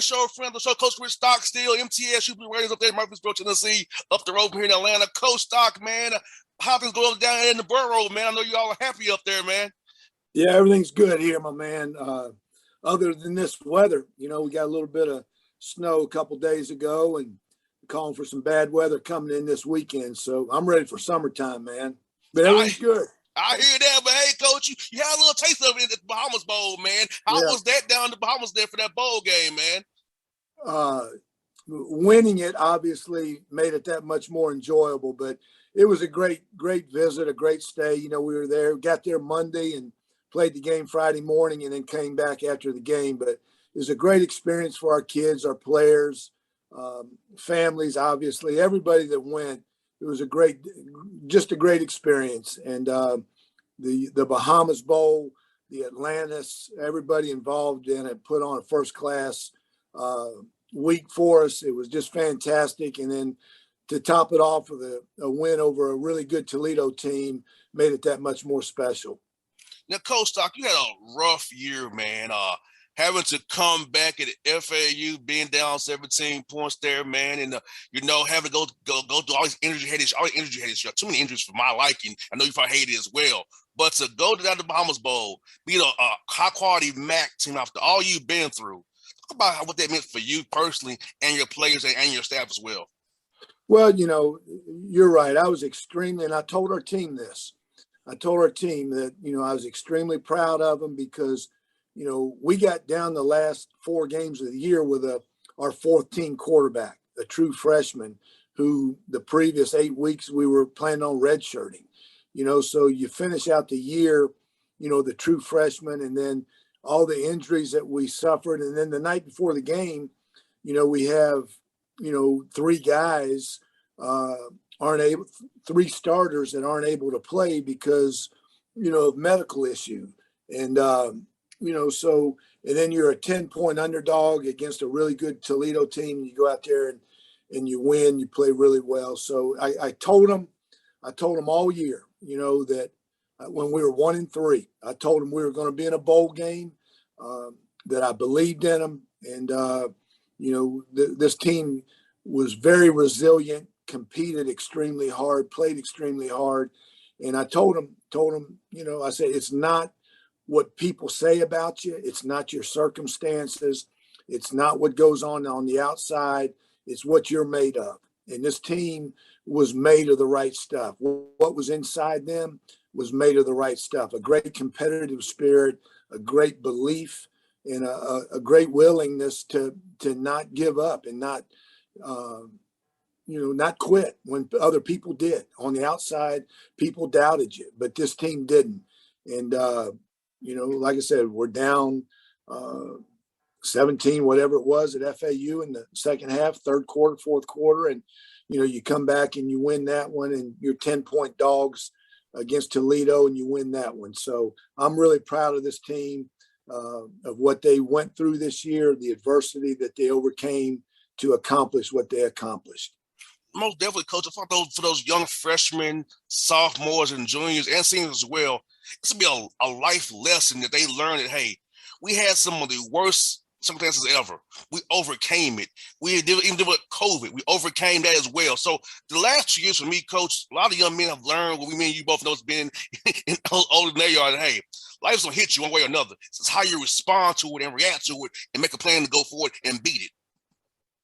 show, friend of the show, Coach Rich Stockstill, MTS, Super Raiders up there in Murfreesboro, Tennessee, up the road from here in Atlanta. Coach Stock, man, how things going down there in the borough, man? I know you all are happy up there, man. Yeah, everything's good here, my man. Other than this weather, we got a little bit of snow a couple days ago and calling for some bad weather coming in this weekend. So I'm ready for summertime, man. But everything's good. I hear that, but hey, Coach, you had a little taste of it in the Bahamas Bowl, man. How was that down in the Bahamas there for that bowl game, man? Winning it obviously made it that much more enjoyable, but it was a great visit, a great stay. We were there, got there Monday and played the game Friday morning and then came back after the game. But it was a great experience for our kids, our players, families, obviously, everybody that went. It was just a great experience. And the Bahamas Bowl, the Atlantis, everybody involved in it put on a first-class week for us. It was just fantastic. And then to top it off with a win over a really good Toledo team made it that much more special. Now, Coach Stock, you had a rough year, man. Having to come back at FAU, being down 17 points there, man, and having to go through all these injury headaches. You got too many injuries for my liking. I know you probably hate it as well. But to go down to the Bahamas Bowl, beat a high-quality MAC team after all you've been through, talk about what that meant for you personally and your players and your staff as well. Well, you're right. I was extremely, and I told our team this. I told our team that, I was extremely proud of them because, we got down the last 4 games of the year with our 4th-team quarterback, a true freshman, who the previous 8 weeks we were planning on redshirting. So you finish out the year, the true freshman, and then all the injuries that we suffered. And then the night before the game, we have, 3 guys aren't 3 starters that aren't able to play because, of medical issue. And, and then you're a 10-point underdog against a really good Toledo team. You go out there and you win, you play really well. So I told them all year, that when we were 1-3, I told them we were going to be in a bowl game, that I believed in them. And, this team was very resilient, competed extremely hard, played extremely hard. And I told them, I said, it's not what people say about you. It's not your circumstances. It's not what goes on the outside. It's what you're made of. And this team was made of the right stuff. What was inside them was made of the right stuff. A great competitive spirit, a great belief, and a great willingness to not give up and not quit when other people did. On the outside, people doubted you, but this team didn't. And, like I said, we're down 17, whatever it was at FAU in the second half, 3rd quarter, 4th quarter. And, you come back and you win that one and you're 10-point dogs against Toledo and you win that one. So I'm really proud of this team, of what they went through this year, the adversity that they overcame to accomplish what they accomplished. Most definitely, Coach. I thought for those young freshmen, sophomores, and juniors and seniors as well, this will be a life lesson that they learn that, hey, we had some of the worst circumstances ever. We overcame it. We did even with COVID. We overcame that as well. So the last 2 years for me, Coach, a lot of young men have learned what we mean. You both know it's been older than they are. That, hey, life's gonna hit you one way or another. It's how you respond to it and react to it and make a plan to go forward and beat it.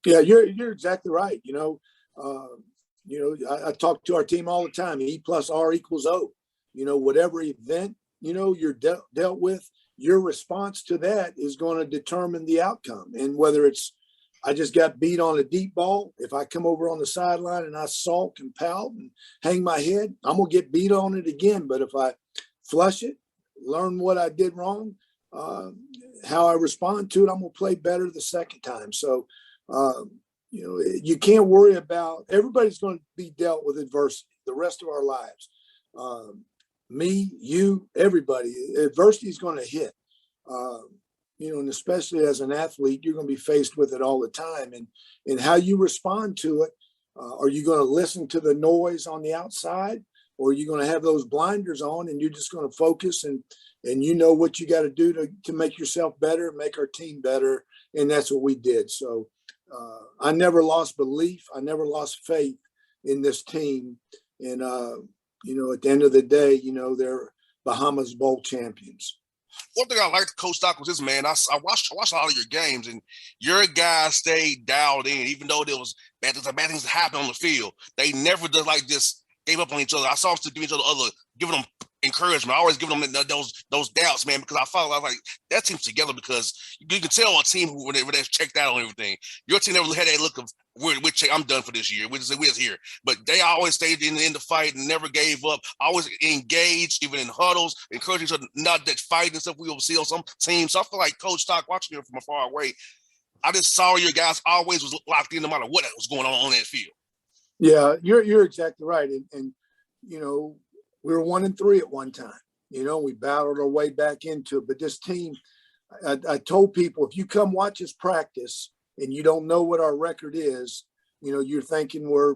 Yeah, you're exactly right. I talk to our team all the time. E plus R equals O. Whatever event, you're dealt with, your response to that is going to determine the outcome. And whether it's, I just got beat on a deep ball, if I come over on the sideline and I sulk and pout and hang my head, I'm going to get beat on it again. But if I flush it, learn what I did wrong, how I respond to it, I'm going to play better the second time. So, you can't worry about, everybody's going to be dealt with adversity the rest of our lives. Me, you, everybody, adversity is going to hit, and especially as an athlete, you're going to be faced with it all the time. And how you respond to it, are you going to listen to the noise on the outside, or are you going to have those blinders on and you're just going to focus and what you got to do to make yourself better, make our team better, and that's what we did. So I never lost belief. I never lost faith in this team. And, at the end of the day, they're Bahamas Bowl champions. One thing I like to Coach Stock was this, man. I watched a lot of your games, and your guys stayed dialed in, even though there was bad things that happened on the field. They never just like this gave up on each other. I saw them still giving each other giving them encouragement. I always giving them those doubts, man, because I was like that team's together because you can tell a team when they've checked out on everything. Your team never had that look of I'm done for this year. We're here, but they always stayed in the fight and never gave up. Always engaged, even in huddles, encouraging each other. Not that fight and stuff we will see on some teams. So I feel like Coach Stock watching you from far away. I just saw your guys always was locked in no matter what was going on that field. Yeah, you're exactly right, and we were 1-3 at one time. We battled our way back into it, but this team, I told people, if you come watch us practice and you don't know what our record is, you're thinking we're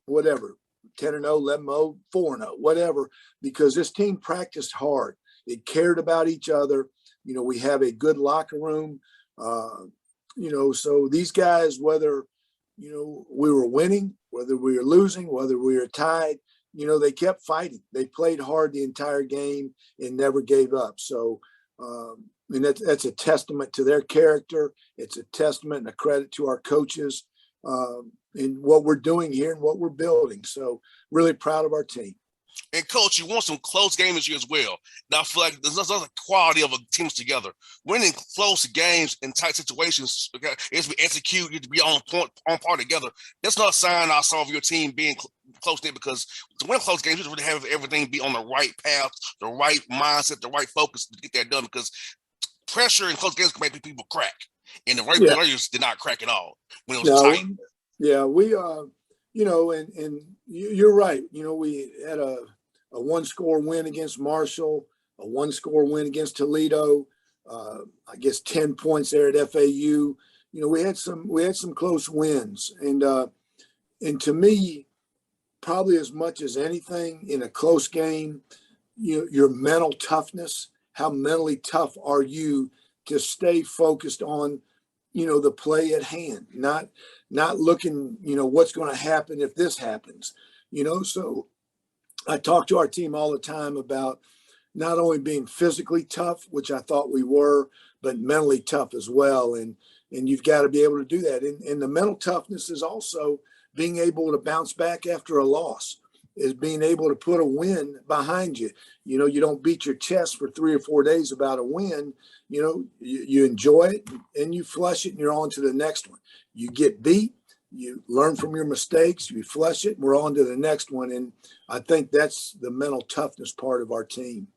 whatever, 10-0, 11-0, 4-0, whatever, because this team practiced hard. It cared about each other. We have a good locker room. So these guys, whether, we were winning, whether we were losing, whether we were tied, they kept fighting. They played hard the entire game and never gave up. So, that's a testament to their character. It's a testament and a credit to our coaches in what we're doing here and what we're building. So really proud of our team. And Coach, you want some close games this year as well. Now I feel like there's another quality of a teams together. Winning close games in tight situations, is to execute, you to be on par together. That's not a sign I saw of your team being close knit, because to win close games, you really have everything be on the right path, the right mindset, the right focus to get that done, because pressure in close games can make people crack. And the right players did not crack at all when it was tight. Yeah, we and you're right. We had a one-score win against Marshall, a one-score win against Toledo. I guess 10 points there at FAU. We had some close wins, and to me, probably as much as anything in a close game, your mental toughness. How mentally tough are you to stay focused on, the play at hand, not looking, what's going to happen if this happens, So I talk to our team all the time about not only being physically tough, which I thought we were, but mentally tough as well. And you've got to be able to do that. And the mental toughness is also being able to bounce back after a loss, is being able to put a win behind you. You don't beat your chest for 3 or 4 days about a win. You enjoy it and you flush it and you're on to the next one. You get beat, you learn from your mistakes, you flush it, and we're on to the next one. And I think that's the mental toughness part of our team.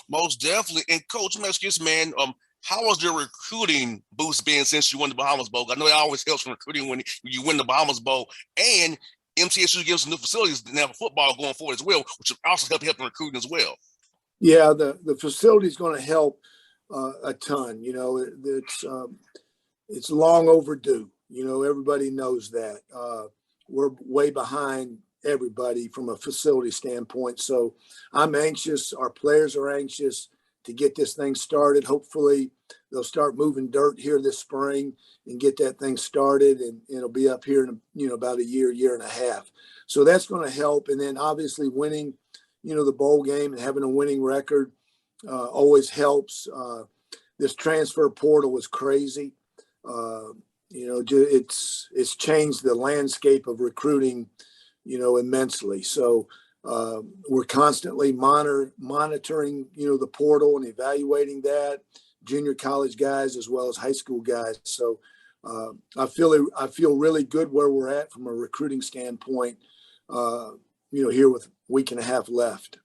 Most definitely. And Coach, let me ask you this, man. How was your recruiting boost been since you won the Bahamas Bowl? I know it always helps from recruiting when you win the Bahamas Bowl, and MTSU gives some new facilities now for football going forward as well, which will also help in recruiting as well. Yeah, the facility is going to help a ton. It's long overdue. Everybody knows that. We're way behind everybody from a facility standpoint. So I'm anxious. Our players are anxious to get this thing started. Hopefully they'll start moving dirt here this spring and get that thing started, and it'll be up here in about a year and a half. So that's going to help. And then obviously winning, the bowl game and having a winning record always helps. This transfer portal was crazy. It's changed the landscape of recruiting, immensely. So we're constantly monitoring, the portal and evaluating that, junior college guys as well as high school guys. So I feel really good where we're at from a recruiting standpoint, here with a week and a half left.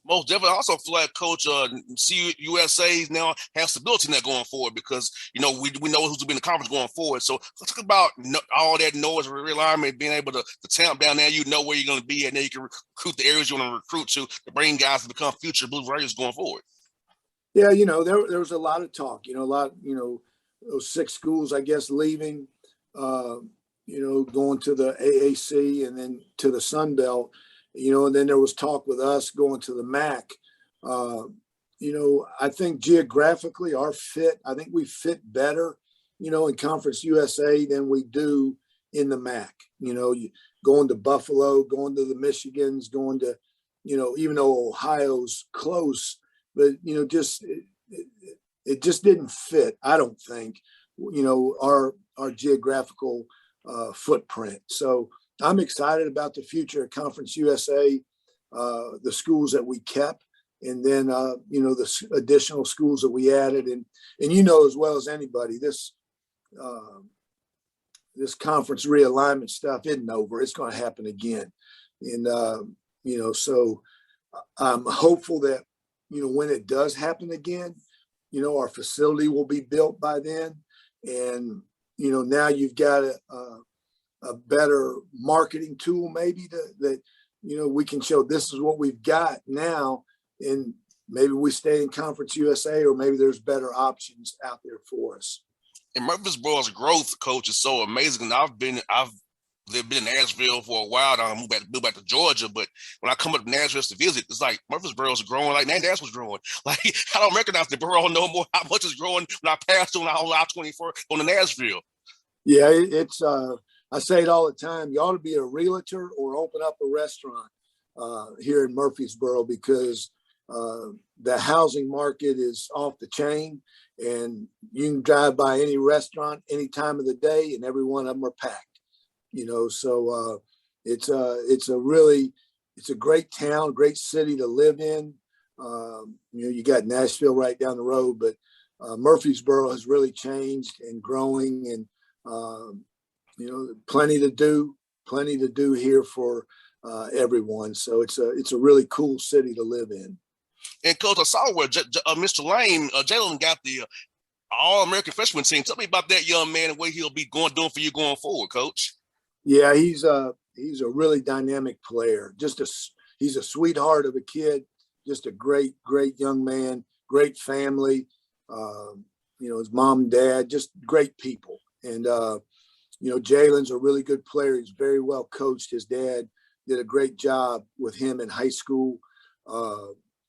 Most definitely. I also feel like Coach CUSA now has stability now going forward, because we know who's been in the conference going forward. So let's talk about all that noise, realignment, being able to tamp down. Now you know where you're going to be, and then you can recruit the areas you want to recruit to bring guys to become future Blue Raiders going forward. Yeah, there was a lot of talk. Those 6 schools, I guess, leaving, going to the AAC and then to the Sun Belt. And then there was talk with us going to the MAC. I think geographically I think we fit better in Conference USA than we do in the MAC. Going to Buffalo, going to the Michigans, going to, even though Ohio's close, but, it just didn't fit, I don't think, our geographical footprint. So I'm excited about the future of Conference USA, the schools that we kept, and then, the additional schools that we added. And as well as anybody, this conference realignment stuff isn't over. It's going to happen again. And, so I'm hopeful that, when it does happen again, our facility will be built by then. And, now you've got a better marketing tool, maybe that, we can show this is what we've got now. And maybe we stay in Conference USA, or maybe there's better options out there for us. And Murfreesboro's growth, Coach, is so amazing. I've been in Nashville for a while. I moved back to Georgia, but when I come up to Nashville to visit, it's like Murfreesboro's growing like Nashville was growing. Like, I don't recognize the borough no more. How much is growing when I passed on I-24 on the Nashville? Yeah, it's I say it all the time. You ought to be a realtor or open up a restaurant here in Murfreesboro, because the housing market is off the chain, and you can drive by any restaurant any time of the day, and every one of them are packed. So it's a great town, great city to live in. You got Nashville right down the road, but Murfreesboro has really changed and growing, and plenty to do here for everyone. So it's a really cool city to live in. And Coach, I saw where Mr. Lane, Jalen got the All-American freshman team. Tell me about that young man and what he'll be doing for you going forward, Coach. Yeah, he's a really dynamic player. He's a sweetheart of a kid. Just a great young man. Great family. His mom and dad, just great people. And Jalen's a really good player. He's very well coached. His dad did a great job with him in high school.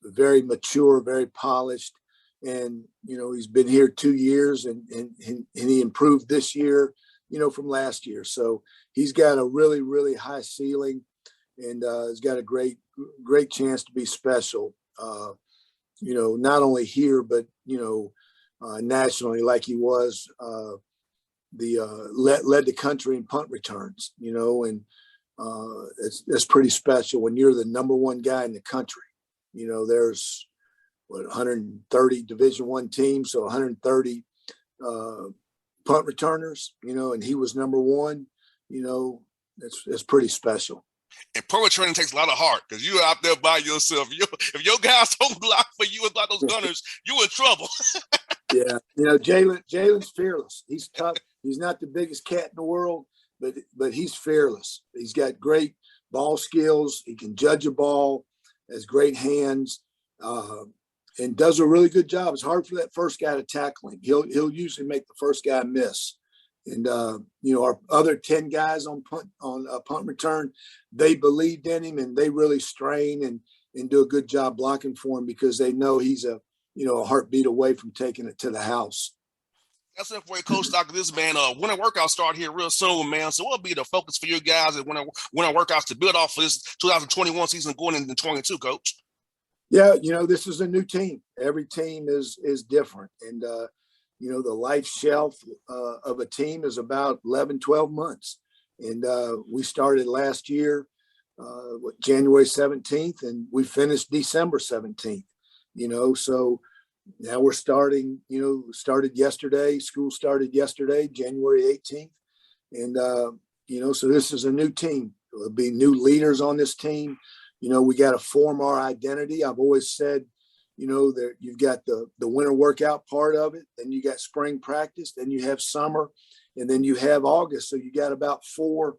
Very mature, very polished. And, he's been here 2 years, and he improved this year, from last year. So he's got a really, really high ceiling, and he's got a great chance to be special, not only here, but, nationally, like he was led the country in punt returns, and it's pretty special when you're the number one guy in the country. There's 130 Division I teams, so 130 punt returners, and he was number one. It's pretty special. And punt returning takes a lot of heart, because you're out there by yourself. If your guys don't block for you and block those gunners, you're in trouble. Yeah, Jalen's fearless. He's tough. He's not the biggest cat in the world, but he's fearless. He's got great ball skills. He can judge a ball, has great hands, and does a really good job. It's hard for that first guy to tackle him. He'll usually make the first guy miss. And our other 10 guys on punt return, they believed in him, and they really strain and do a good job blocking for him, because they know he's a heartbeat away from taking it to the house. That's it for you, Coach Stockstill. This, man, winter workouts start here real soon, man. So what'll be the focus for you guys at winter workouts to build off for this 2021 season going into 22, Coach? Yeah, this is a new team. Every team is different. And, the life shelf of a team is about 11, 12 months. And we started last year, January 17th, and we finished December 17th, so now we're starting, started yesterday. School started yesterday, January 18th. And, so this is a new team. There'll be new leaders on this team. We got to form our identity. I've always said, that you've got the winter workout part of it, then you got spring practice, then you have summer, and then you have August. So you got about 4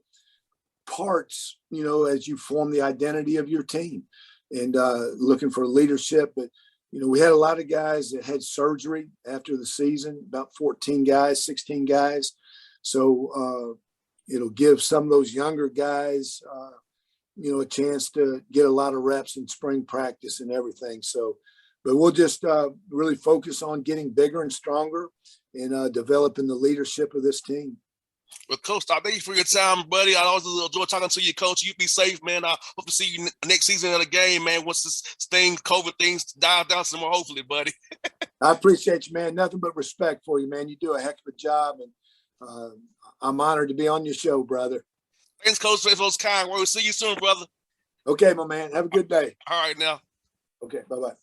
parts, as you form the identity of your team, and looking for leadership. But, we had a lot of guys that had surgery after the season, about 14 guys, 16 guys. So it'll give some of those younger guys, a chance to get a lot of reps in spring practice and everything. So but we'll just really focus on getting bigger and stronger and developing the leadership of this team. Well, Coach, thank you for your time, buddy. I always enjoy talking to you, Coach. You be safe, man. I hope to see you next season of the game, man. Once this thing, COVID things, dies down some more, hopefully, buddy. I appreciate you, man. Nothing but respect for you, man. You do a heck of a job, and I'm honored to be on your show, brother. Thanks, Coach, for those kind words. See you soon, brother. Okay, my man. Have a good day. All right, now. Okay, bye-bye.